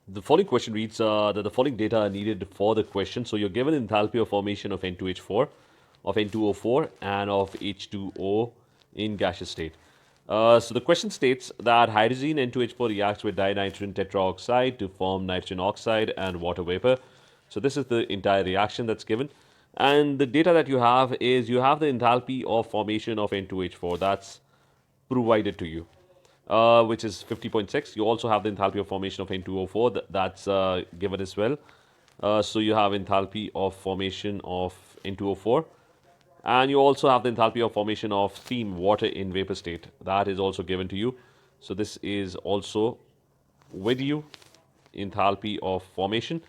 The following question reads that the following data are needed for the question. So you're given enthalpy of formation of N2H4, of N2O4, and of H2O in gaseous state. So the question states that hydrazine N2H4 reacts with dinitrogen tetraoxide to form nitrogen oxide and water vapor. So this is the entire reaction that's given. And the data that you have is you have the enthalpy of formation of N2H4. That's provided to you, which is 50.6. You also have the enthalpy of formation of N2O4, that's given as well. So you have enthalpy of formation of N2O4, and you also have the enthalpy of formation of steam, water in vapor state. That is also given to you. So this is also with you, enthalpy of formation.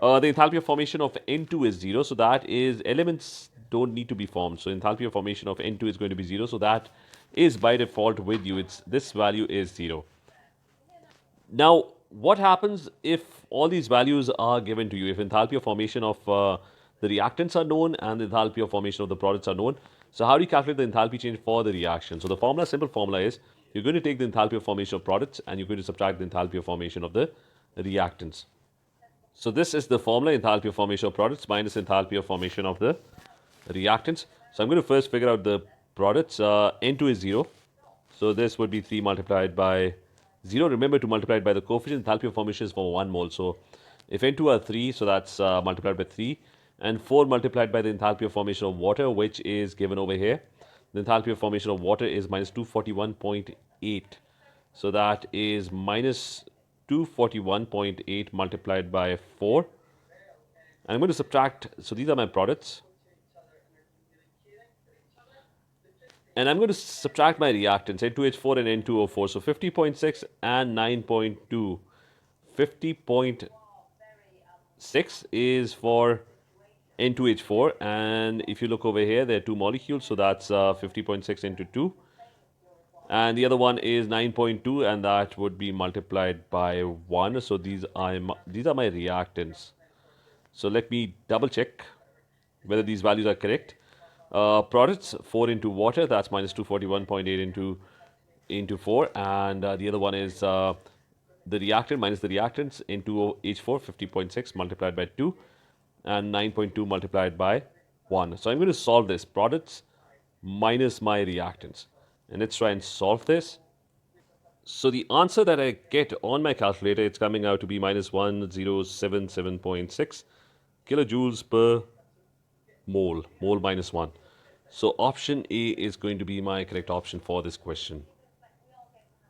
The enthalpy of formation of N2 is 0, so that is elements don't need to be formed. So enthalpy of formation of N2 is going to be 0, so that is by default with you. It's this value is 0. Now, what happens if all these values are given to you? If enthalpy of formation of the reactants are known and the enthalpy of formation of the products are known. So how do you calculate the enthalpy change for the reaction? So the formula, simple formula is you're going to take the enthalpy of formation of products and you're going to subtract the enthalpy of formation of the reactants. So this is the formula, enthalpy of formation of products minus enthalpy of formation of the reactants. So I'm going to first figure out the products. N2 is 0. So this would be 3 multiplied by 0. Remember to multiply it by the coefficient. Enthalpy of formation is for 1 mole. So if N2 are 3, so that's multiplied by 3. And 4 multiplied by the enthalpy of formation of water, which is given over here. The enthalpy of formation of water is minus 241.8. So that is minus 241.8 multiplied by 4. And I'm going to subtract, so these are my products. And I'm going to subtract my reactants, N2H4 and N2O4. So 50.6 and 9.2. 50.6 is for N2H4. And if you look over here, there are two molecules. So that's 50.6 into 2. And the other one is 9.2, and that would be multiplied by 1. So these are my reactants. So let me double check whether these values are correct. Products 4 into water, that's minus 241.8 into 4, and the other one is the reactant minus the reactants into H4 50.6 multiplied by 2 and 9.2 multiplied by 1. So I'm going to solve this, products minus my reactants, and let's try and solve this. So the answer that I get on my calculator, it's coming out to be minus 1077.6 kilojoules per mole minus 1. So option A is going to be my correct option for this question.